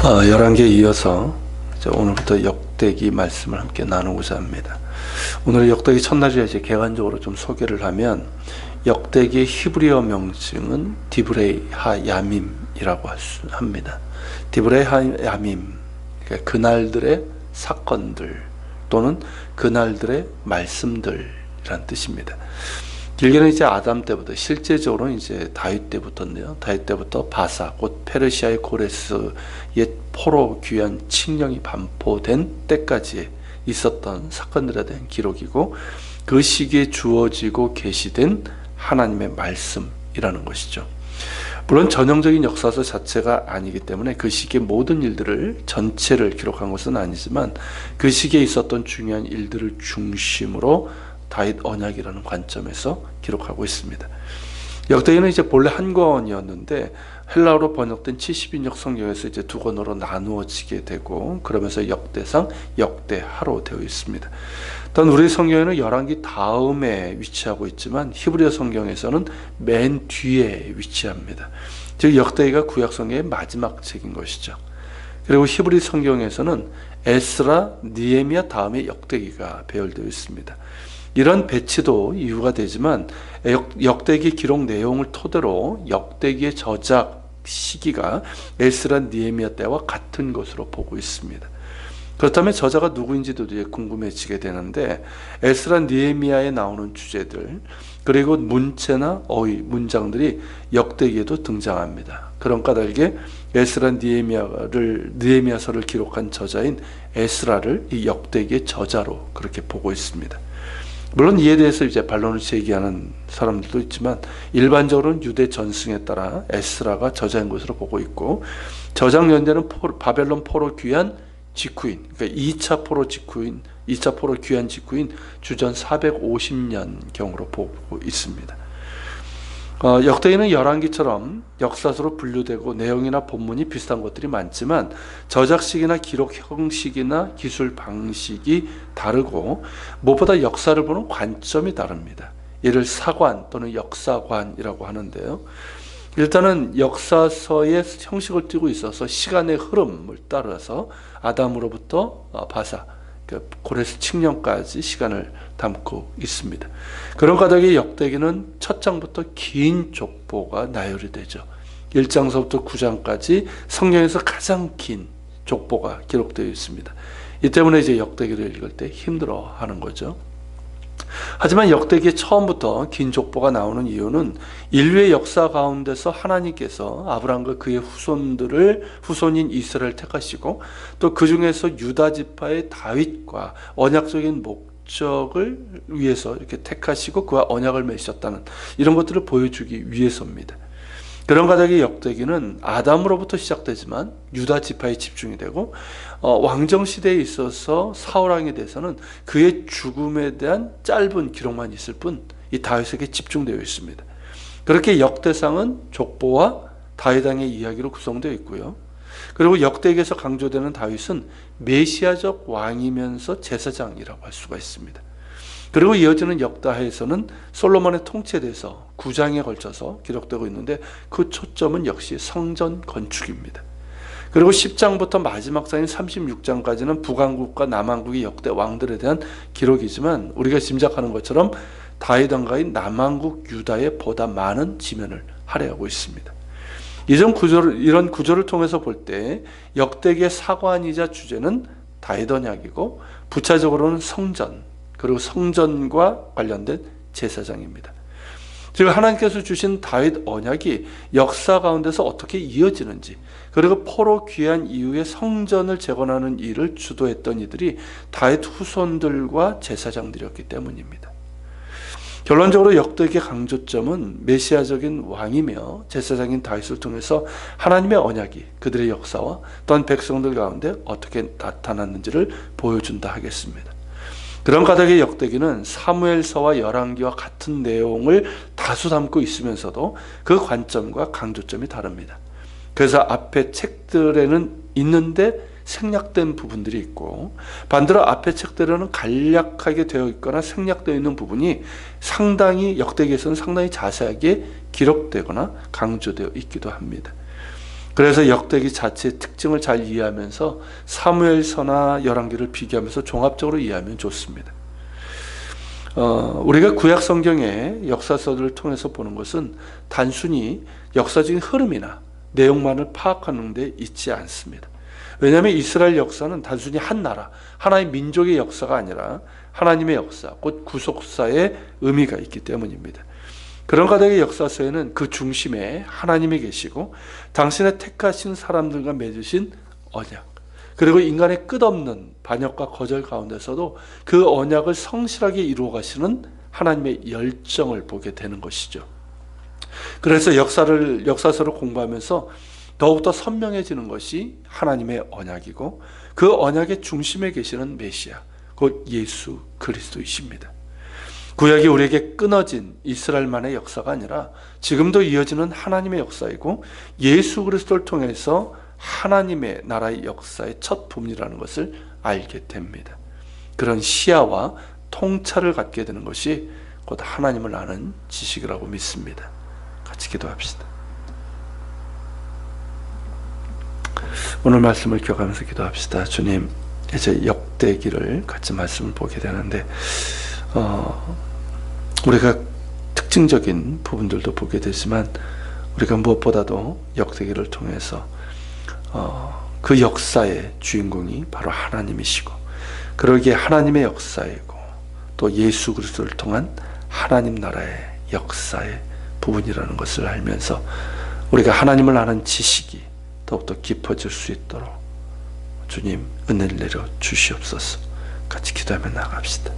11개에 이어서 이제 오늘부터 역대기 말씀을 함께 나누고자 합니다. 오늘 역대기 첫날이라 이제 개관적으로 좀 소개를 하면, 역대기의 히브리어 명칭은 디브레이 하야밈이라고 합니다. 디브레이 하야밈, 그러니까 그날들의 사건들 또는 그날들의 말씀들이란 뜻입니다. 길게는 이제 아담 때부터, 실제적으로는 이제 다윗 때부터인데요. 다윗 때부터 바사, 곧 페르시아의 고레스의 포로 귀환 칙령이 반포된 때까지 있었던 사건들에 대한 기록이고, 그 시기에 주어지고 계시된 하나님의 말씀이라는 것이죠. 물론 전형적인 역사서 자체가 아니기 때문에 그 시기의 모든 일들을 전체를 기록한 것은 아니지만, 그 시기에 있었던 중요한 일들을 중심으로 다윗 언약이라는 관점에서 기록하고 있습니다. 역대기는 이제 본래 한 권이었는데 헬라어로 번역된 70인역 성경에서 이제 두 권으로 나누어지게 되고, 그러면서 역대상, 역대하로 되어 있습니다. 또한 우리 성경에는 열왕기 다음에 위치하고 있지만 히브리어 성경에서는 맨 뒤에 위치합니다. 즉 역대기가 구약 성경의 마지막 책인 것이죠. 그리고 히브리 성경에서는 에스라, 느헤미야 다음에 역대기가 배열되어 있습니다. 이런 배치도 이유가 되지만, 역대기 기록 내용을 토대로 역대기의 저작 시기가 에스라, 느헤미야 때와 같은 것으로 보고 있습니다. 그렇다면 저자가 누구인지도 이제 궁금해지게 되는데, 에스라, 느헤미야에 나오는 주제들, 그리고 문체나 어휘, 문장들이 역대기에도 등장합니다. 그런 까닭에 에스라, 느헤미야서를 기록한 저자인 에스라를 이 역대기의 저자로 그렇게 보고 있습니다. 물론 이에 대해서 이제 반론을 제기하는 사람들도 있지만, 일반적으로는 유대 전승에 따라 에스라가 저자인 것으로 보고 있고, 저작 연대는 바벨론 포로 귀환 직후인, 그러니까 2차 포로 귀환 직후인 주전 450년경으로 보고 있습니다. 역대기는 열왕기처럼 역사서로 분류되고 내용이나 본문이 비슷한 것들이 많지만, 저작식이나 기록 형식이나 기술 방식이 다르고, 무엇보다 역사를 보는 관점이 다릅니다. 이를 사관 또는 역사관이라고 하는데요. 일단은 역사서의 형식을 띠고 있어서 시간의 흐름을 따라서 아담으로부터 바사, 고레스 칙령까지 시간을 담고 있습니다. 그런 까닭에 역대기는 첫 장부터 긴 족보가 나열이 되죠. 1장서부터 9장까지 성경에서 가장 긴 족보가 기록되어 있습니다. 이 때문에 이제 역대기를 읽을 때 힘들어하는 거죠. 하지만 역대기의 처음부터 긴 족보가 나오는 이유는 인류의 역사 가운데서 하나님께서 아브라함과 그의 후손인 이스라엘을 택하시고, 또 그 중에서 유다 지파의 다윗과 언약적인 목적을 위해서 이렇게 택하시고 그와 언약을 맺으셨다는 이런 것들을 보여주기 위해서입니다. 그런 까닭에 역대기는 아담으로부터 시작되지만 유다 지파에 집중이 되고, 왕정 시대에 있어서 사울왕에 대해서는 그의 죽음에 대한 짧은 기록만 있을 뿐, 이 다윗에게 집중되어 있습니다. 그렇게 역대상은 족보와 다윗 왕의 이야기로 구성되어 있고요. 그리고 역대기에서 강조되는 다윗은 메시아적 왕이면서 제사장이라고 할 수가 있습니다. 그리고 이어지는 역다하에서는 솔로몬의 통치에 대해서 9장에 걸쳐서 기록되고 있는데, 그 초점은 역시 성전 건축입니다. 그리고 10장부터 마지막 장인 36장까지는 북왕국과 남왕국의 역대 왕들에 대한 기록이지만, 우리가 짐작하는 것처럼 다윗 왕가인 남왕국 유다에 보다 많은 지면을 할애하고 있습니다. 이런 구조를 통해서 볼 때 역대기의 사관이자 주제는 다윗 언약이고, 부차적으로는 성전, 그리고 성전과 관련된 제사장입니다. 즉 하나님께서 주신 다윗 언약이 역사 가운데서 어떻게 이어지는지, 그리고 포로 귀환 이후에 성전을 재건하는 일을 주도했던 이들이 다윗 후손들과 제사장들이었기 때문입니다. 결론적으로 역대기의 강조점은 메시아적인 왕이며 제사장인 다윗을 통해서 하나님의 언약이 그들의 역사와 또한 백성들 가운데 어떻게 나타났는지를 보여준다 하겠습니다. 그런 까닭에 역대기는 사무엘서와 열왕기와 같은 내용을 다수 담고 있으면서도 그 관점과 강조점이 다릅니다. 그래서 앞에 책들에는 있는데 생략된 부분들이 있고, 반대로 앞에 책들에는 간략하게 되어 있거나 생략되어 있는 부분이 역대기에서는 상당히 자세하게 기록되거나 강조되어 있기도 합니다. 그래서 역대기 자체의 특징을 잘 이해하면서 사무엘서나 열왕기를 비교하면서 종합적으로 이해하면 좋습니다. 우리가 구약 성경의 역사서들을 통해서 보는 것은 단순히 역사적인 흐름이나 내용만을 파악하는 데 있지 않습니다. 왜냐하면 이스라엘 역사는 단순히 한 나라, 하나의 민족의 역사가 아니라 하나님의 역사, 곧 구속사의 의미가 있기 때문입니다. 그런 가닥의 역사서에는 그 중심에 하나님이 계시고 당신의 택하신 사람들과 맺으신 언약, 그리고 인간의 끝없는 반역과 거절 가운데서도 그 언약을 성실하게 이루어 가시는 하나님의 열정을 보게 되는 것이죠. 그래서 역사서를 공부하면서 더욱더 선명해지는 것이 하나님의 언약이고 그 언약의 중심에 계시는 메시아, 곧 예수 그리스도이십니다. 구약이 우리에게 끊어진 이스라엘만의 역사가 아니라 지금도 이어지는 하나님의 역사이고 예수 그리스도를 통해서 하나님의 나라의 역사의 첫 부분이라는 것을 알게 됩니다. 그런 시야와 통찰을 갖게 되는 것이 곧 하나님을 아는 지식이라고 믿습니다. 같이 기도합시다. 오늘 말씀을 기억하면서 기도합시다. 주님, 이제 역대기를 같이 말씀을 보게 되는데 우리가 특징적인 부분들도 보게 되지만 우리가 무엇보다도 역대기를 통해서 그 역사의 주인공이 바로 하나님이시고 그러기에 하나님의 역사이고 또 예수 그리스도를 통한 하나님 나라의 역사의 부분이라는 것을 알면서 우리가 하나님을 아는 지식이 더욱더 깊어질 수 있도록 주님 은혜를 내려 주시옵소서. 같이 기도하며 나갑시다.